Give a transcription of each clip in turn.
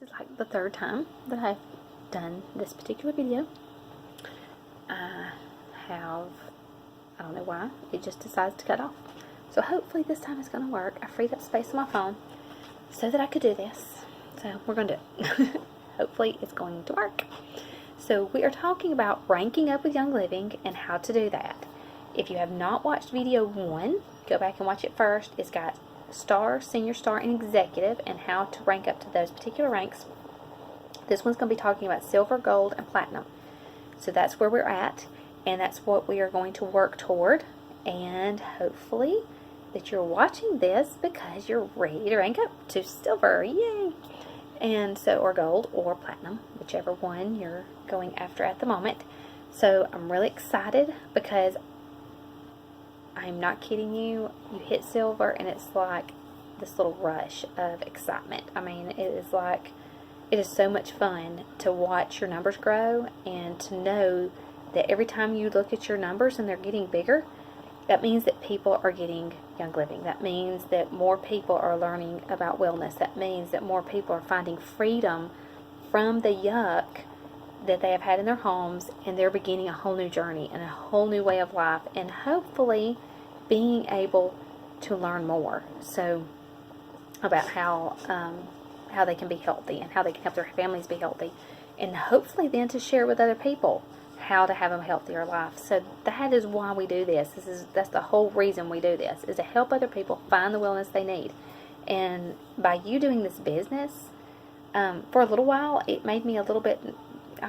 This is like the third time that I've done this particular video. I don't know why, it just decides to cut off. So hopefully this time it's going to work. I freed up space on my phone so that I could do this. So we're going to do it. Hopefully it's going to work. So we are talking about ranking up with Young Living and how to do that. If you have not watched video 1, go back and watch it first. It's got Star, Senior Star, and Executive and how to rank up to those particular ranks. This one's going to be talking about Silver, Gold, and Platinum. So that's where we're at, and that's what we are going to work toward. And hopefully that you're watching this because you're ready to rank up to Silver. Yay! And so, or Gold or Platinum, whichever one you're going after at the moment. So I'm really excited because I'm not kidding you. You hit Silver and it's like this little rush of excitement. I mean, it is so much fun to watch your numbers grow and to know that every time you look at your numbers and they're getting bigger, that means that people are getting Young Living. That means that more people are learning about wellness. That means that more people are finding freedom from the yuck that they have had in their homes, and they're beginning a whole new journey and a whole new way of life, and hopefully being able to learn more about how they can be healthy and how they can help their families be healthy, and hopefully then to share with other people how to have a healthier life. So that is why we do this. That's the whole reason we do this, is to help other people find the wellness they need. And by you doing this business, for a little while, it made me a little bit,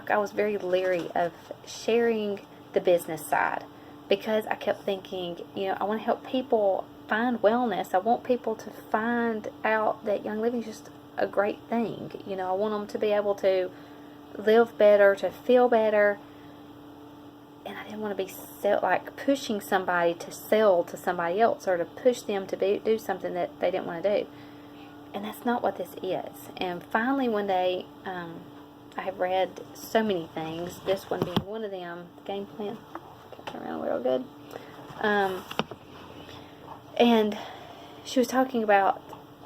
I was very leery of sharing the business side, because I kept thinking, I want to help people find wellness. I want people to find out that Young Living is just a great thing. I want them to be able to live better, to feel better. And I didn't want to be pushing somebody to sell to somebody else, or to push them to do something that they didn't want to do. And that's not what this is. And finally one day, I have read so many things, this one being one of them, game plan. Turn around real good. And she was talking about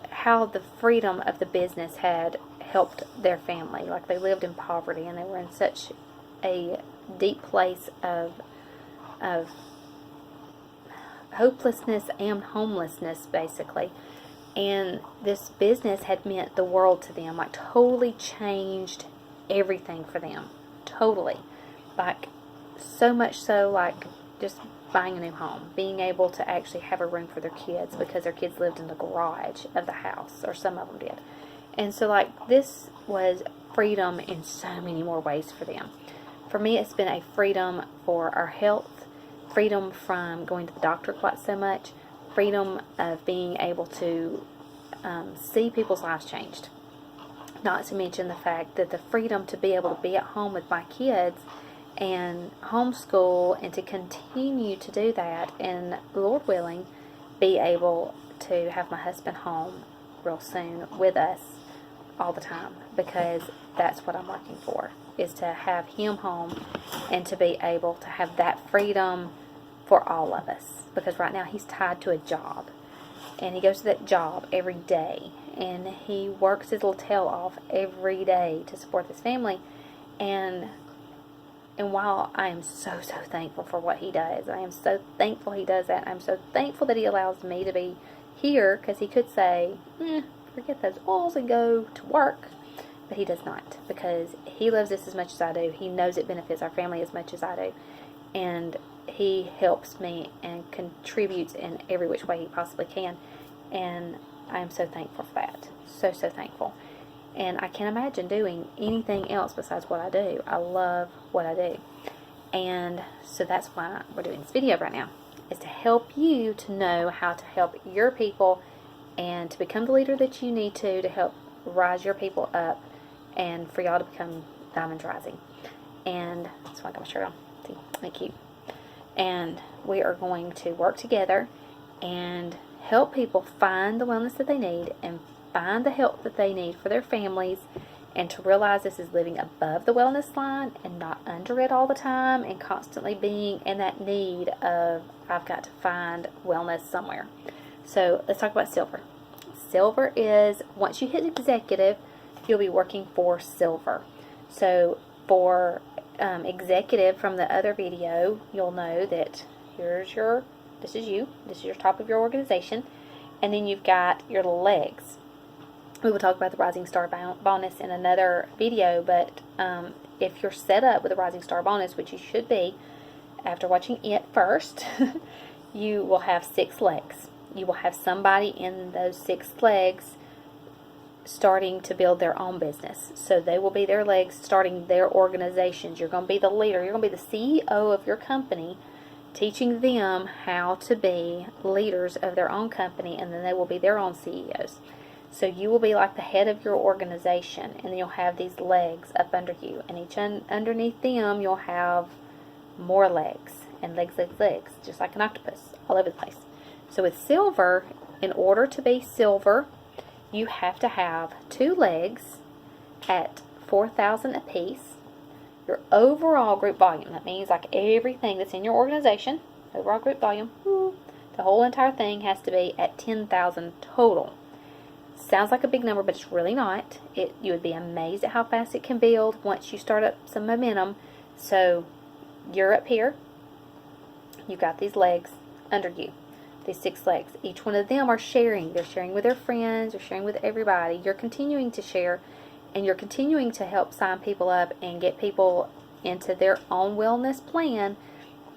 how the freedom of the business had helped their family. Like, they lived in poverty and they were in such a deep place of hopelessness and homelessness, basically. And this business had meant the world to them, like totally changed everything for them. Totally. Like, so much so, like just buying a new home, being able to actually have a room for their kids, because their kids lived in the garage of the house, or some of them did. And so, like, this was freedom in so many more ways for them. For me, it's been a freedom for our health, freedom from going to the doctor quite so much, freedom of being able to see people's lives changed. Not to mention the fact that the freedom to be able to be at home with my kids and homeschool, and to continue to do that, and Lord willing, be able to have my husband home real soon with us all the time, because that's what I'm working for, is to have him home and to be able to have that freedom for all of us. Because right now he's tied to a job, and he goes to that job every day, and he works his little tail off every day to support his family. And while I am so thankful for what he does, I am so thankful he does that. I'm so thankful that he allows me to be here, because he could say, forget those oils and go to work. But he does not, because he loves this as much as I do. He knows it benefits our family as much as I do. And he helps me and contributes in every which way he possibly can. And I am so thankful for that. So thankful. And I can't imagine doing anything else besides what I do. I love what I do. And so that's why we're doing this video right now, is to help you to know how to help your people and to become the leader that you need to help rise your people up, and for y'all to become diamonds rising. And that's why I got my shirt on. See, ain't cute. And we are going to work together and help people find the wellness that they need, and find the help that they need for their families, and to realize this is living above the wellness line and not under it all the time, and constantly being in that need of, I've got to find wellness somewhere. So let's talk about Silver. Silver is, once you hit Executive, you'll be working for silver. So for executive from the other video, you'll know that this is your top of your organization, and then you've got your legs. We will talk about the Rising Star bonus in another video, but if you're set up with a Rising Star bonus, which you should be after watching it first, you will have 6 legs. You will have somebody in those 6 legs starting to build their own business. So they will be their legs starting their organizations. You're going to be the leader. You're going to be the CEO of your company, teaching them how to be leaders of their own company, and then they will be their own CEOs. So you will be like the head of your organization, and then you'll have these legs up under you, and each underneath them you'll have more legs, and legs, just like an octopus, all over the place. So with silver, in order to be silver, you have to have 2 legs at 4,000 apiece. Your overall group volume, that means like everything that's in your organization, overall group volume, the whole entire thing has to be at 10,000 total. Sounds like a big number, but it's really not. You would be amazed at how fast it can build once you start up some momentum. So you're up here. You've got these legs under you. These 6 legs. Each one of them are sharing. They're sharing with their friends. They're sharing with everybody. You're continuing to share, and you're continuing to help sign people up and get people into their own wellness plan.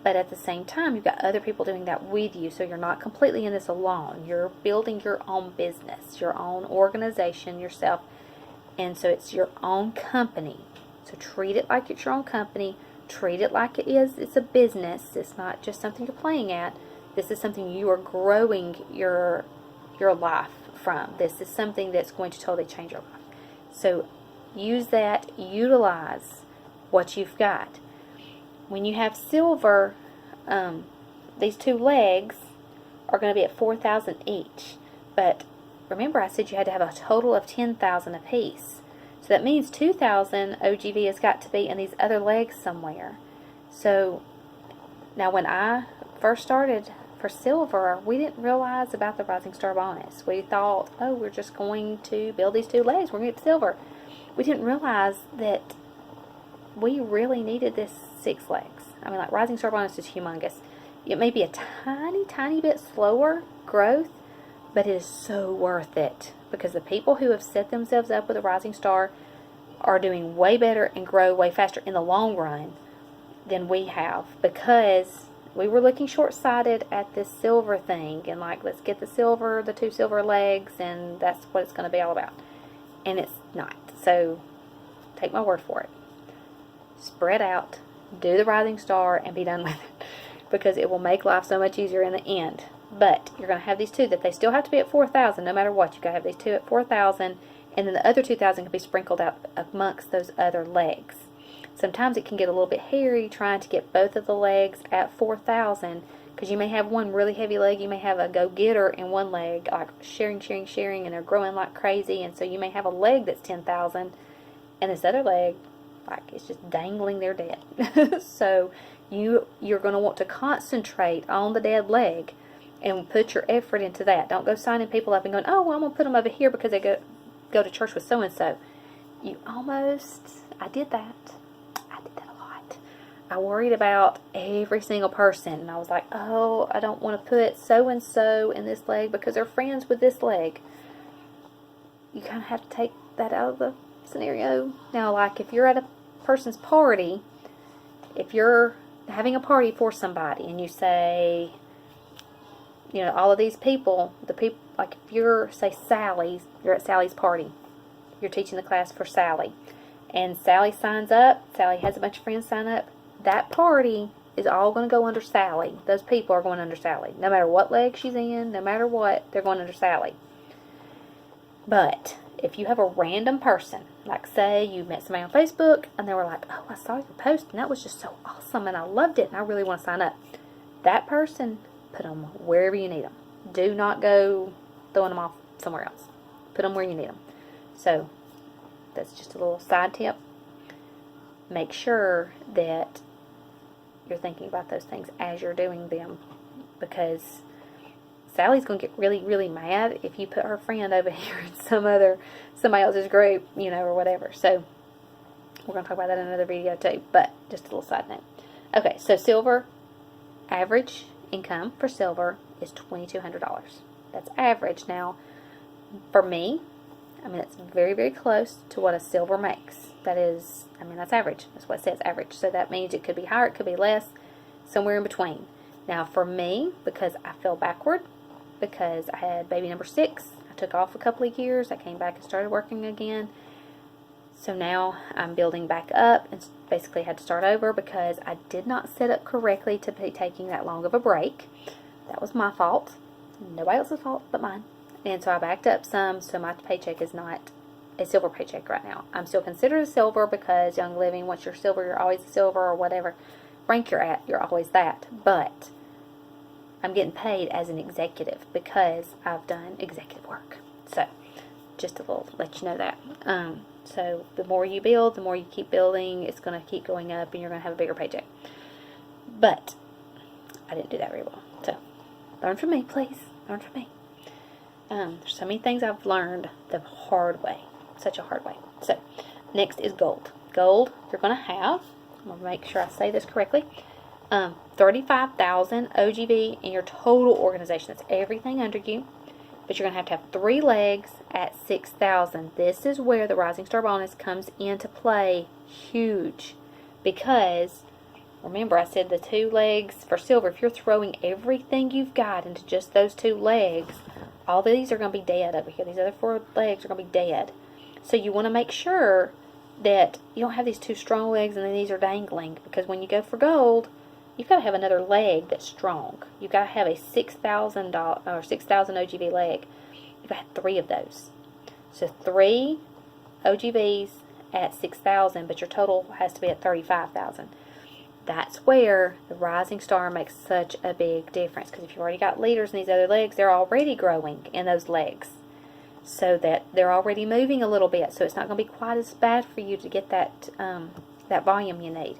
But at the same time, you've got other people doing that with you, so you're not completely in this alone. You're building your own business, your own organization yourself, and so it's your own company. So treat it like it's your own company. Treat it like it's a business. It's not just something you're playing at. This is something you are growing your life from. This is something that's going to totally change your life. So use that. Utilize what you've got. When you have silver, these 2 legs are going to be at 4,000 each. But remember, I said you had to have a total of 10,000 apiece. So that means 2,000 OGV has got to be in these other legs somewhere. So now when I first started for silver, we didn't realize about the Rising Star bonus. We thought, oh, we're just going to build these 2 legs. We're going to get silver. We didn't realize that we really needed this 6 legs. I mean, like, Rising Star bonus is humongous. It may be a tiny, tiny bit slower growth, but it is so worth it, because the people who have set themselves up with a Rising Star are doing way better and grow way faster in the long run than we have, because we were looking short-sighted at this silver thing, and like, let's get the 2 silver legs, and that's what it's going to be all about. And it's not. So take my word for it. Spread out, do the Rising Star, and be done with it, because it will make life so much easier in the end. But you're going to have these 2 that they still have to be at 4,000 no matter what. You've got to have these 2 at 4,000, and then the other 2,000 can be sprinkled out amongst those other legs. Sometimes it can get a little bit hairy trying to get both of the legs at 4,000, because you may have one really heavy leg, you may have a go-getter in one leg, like sharing, and they're growing like crazy, and so you may have a leg that's 10,000, and this other leg, like, it's just dangling there dead. So you're going to want to concentrate on the dead leg and put your effort into that. Don't go signing people up and going, oh, well, I'm going to put them over here because they go to church with so-and-so. I did that a lot. I worried about every single person, and I was like, oh, I don't want to put so-and-so in this leg because they're friends with this leg. You kind of have to take that out of the scenario. Now, like, if you're at a person's party, if you're having a party for somebody and you say, you know, all of these people, like, if you're, say, you're at Sally's party, you're teaching the class for Sally, and Sally signs up, Sally has a bunch of friends sign up, that party is all going to go under Sally. Those people are going under Sally. No matter what leg she's in, no matter what, they're going under Sally. But if you have a random person, like, say you met somebody on Facebook and they were like, oh, I saw your post and that was just so awesome and I loved it and I really want to sign up. That person, put them wherever you need them. Do not go throwing them off somewhere else. Put them where you need them. So that's just a little side tip. Make sure that you're thinking about those things as you're doing them, because Sally's going to get really, really mad if you put her friend over here in somebody else's group, or whatever. So we're going to talk about that in another video too, but just a little side note. Okay, so silver, average income for silver is $2,200. That's average. Now, for me, that's very, very close to what a silver makes. That is, that's average. That's what it says, average. So that means it could be higher, it could be less, somewhere in between. Now, for me, because I fell backward, because I had baby number 6, I took off a couple of years, I came back and started working again. So now I'm building back up and basically had to start over because I did not set up correctly to be taking that long of a break. That was my fault. Nobody else's fault but mine. And so I backed up some, so my paycheck is not a silver paycheck right now. I'm still considered a silver because Young Living, once you're silver, you're always a silver, or whatever rank you're at, you're always that. But I'm getting paid as an executive because I've done executive work. So just a little let you know that. So the more you build, the more you keep building, it's going to keep going up and you're going to have a bigger paycheck. But I didn't do that very well. So learn from me, please. Learn from me. There's so many things I've learned the hard way. Such a hard way. So next is gold. Gold, you're going to have, I'm going to make sure I say this correctly, 35,000 OGV in your total organization. That's everything under you. But you're going to have 3 legs at 6,000. This is where the Rising Star bonus comes into play huge. Because, remember I said the 2 legs for silver, if you're throwing everything you've got into just those 2 legs, all these are going to be dead over here. These other 4 legs are going to be dead. So you want to make sure that you don't have these 2 strong legs and then these are dangling. Because when you go for gold, you've got to have another leg that's strong. You've got to have a $6,000 or 6,000 OGV leg. You've got to have 3 of those. So 3 OGVs at 6,000, but your total has to be at 35,000. That's where the Rising Star makes such a big difference. Because if you've already got leaders in these other legs, they're already growing in those legs. So that they're already moving a little bit. So it's not going to be quite as bad for you to get that, that volume you need.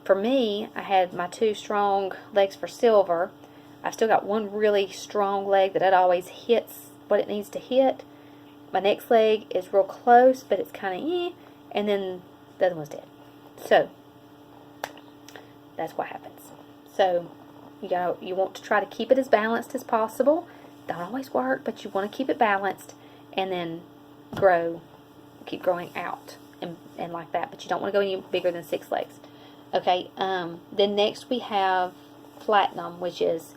For me, I had my 2 strong legs for silver. I've still got 1 really strong leg that it always hits what it needs to hit. My next leg is real close, but it's kind of and then the other one's dead. So that's what happens. So you want to try to keep it as balanced as possible. Don't always work, but you want to keep it balanced and then keep growing out and like that. But you don't want to go any bigger than 6 legs. Okay, then next we have platinum, which is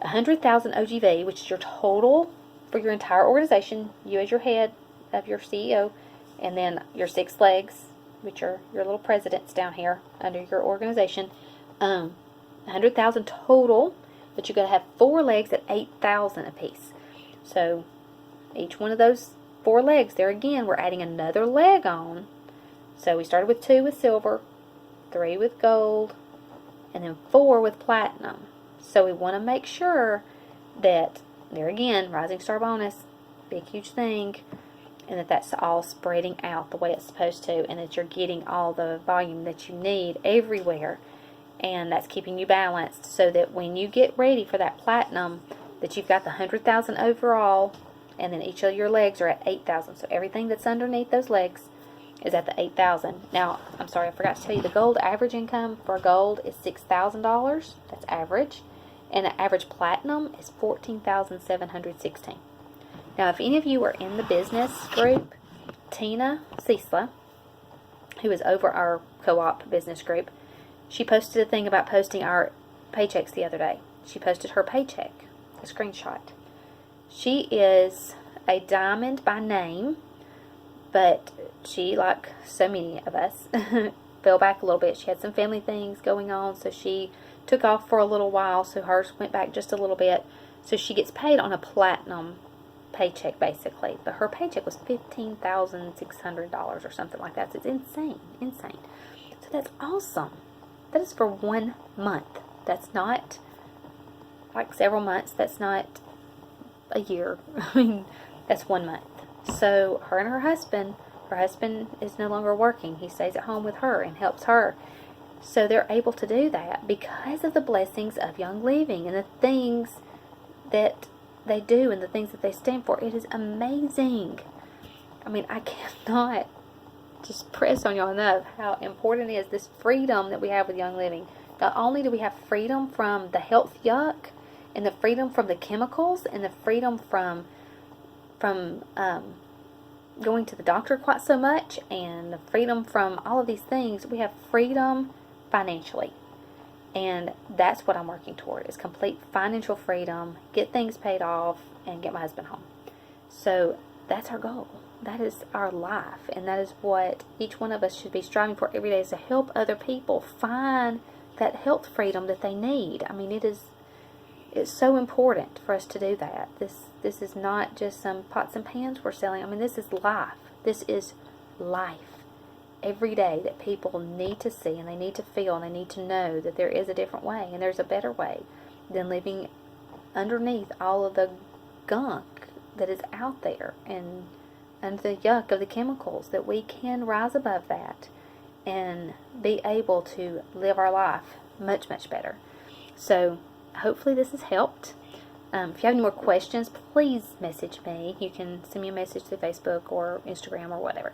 100,000 OGV, which is your total for your entire organization, you as your head of your CEO, and then your 6 legs, which are your little presidents down here under your organization. 100,000 total, but you're going to have 4 legs at 8,000 apiece. So each one of those 4 legs, there again, we're adding another leg on. So we started with 2 with silver, 3 with gold, and then 4 with platinum. So we want to make sure that, there again, Rising Star bonus, big huge thing, and that's all spreading out the way it's supposed to, and that you're getting all the volume that you need everywhere, and that's keeping you balanced so that when you get ready for that platinum, that you've got the 100,000 overall, and then each of your legs are at 8,000. So everything that's underneath those legs is at the 8,000. Now, I'm sorry, I forgot to tell you, the gold average income for gold is $6,000. That's average. And the average platinum is $14,716. Now, if any of you are in the business group, Tina Cecila, who is over our co-op business group, she posted a thing about posting our paychecks the other day. She posted her paycheck, a screenshot. She is a diamond by name, but she, like so many of us, fell back a little bit. She had some family things going on, so she took off for a little while, so hers went back just a little bit. So she gets paid on a platinum paycheck, basically. But her paycheck was $15,600 or something like that. So it's insane, insane. So that's awesome. That is for 1 month. That's not like several months. That's not a year. I mean, that's 1 month. So her and her husband is no longer working. He stays at home with her and helps her. So they're able to do that because of the blessings of Young Living and the things that they do and the things that they stand for. It is amazing. I mean, I cannot just press on y'all enough how important it is, this freedom that we have with Young Living. Not only do we have freedom from the health yuck and the freedom from the chemicals and the freedom from going to the doctor quite so much and the freedom from all of these things, we have freedom financially. And that's what I'm working toward, is complete financial freedom, get things paid off, and get my husband home. So that's our goal. That is our life, and that is what each one of us should be striving for every day, is to help other people find that health freedom that they need. I mean, it's so important for us to do that. This is not just some pots and pans we're selling. I mean, this is life. This is life. Every day that people need to see and they need to feel and they need to know that there is a different way and there's a better way than living underneath all of the gunk that is out there and the yuck of the chemicals, that we can rise above that and be able to live our life much, much better. So hopefully this has helped. If you have any more questions, please message me. You can send me a message through Facebook or Instagram or whatever.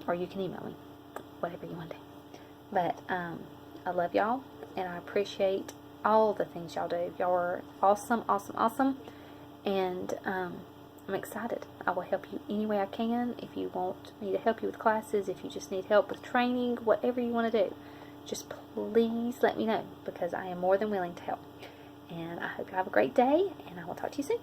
Or you can email me, whatever you want to do. But I love y'all, and I appreciate all the things y'all do. Y'all are awesome, awesome, awesome. And I'm excited. I will help you any way I can. If you want me to help you with classes, if you just need help with training, whatever you want to do, just please let me know, because I am more than willing to help. And I hope you have a great day, and I will talk to you soon.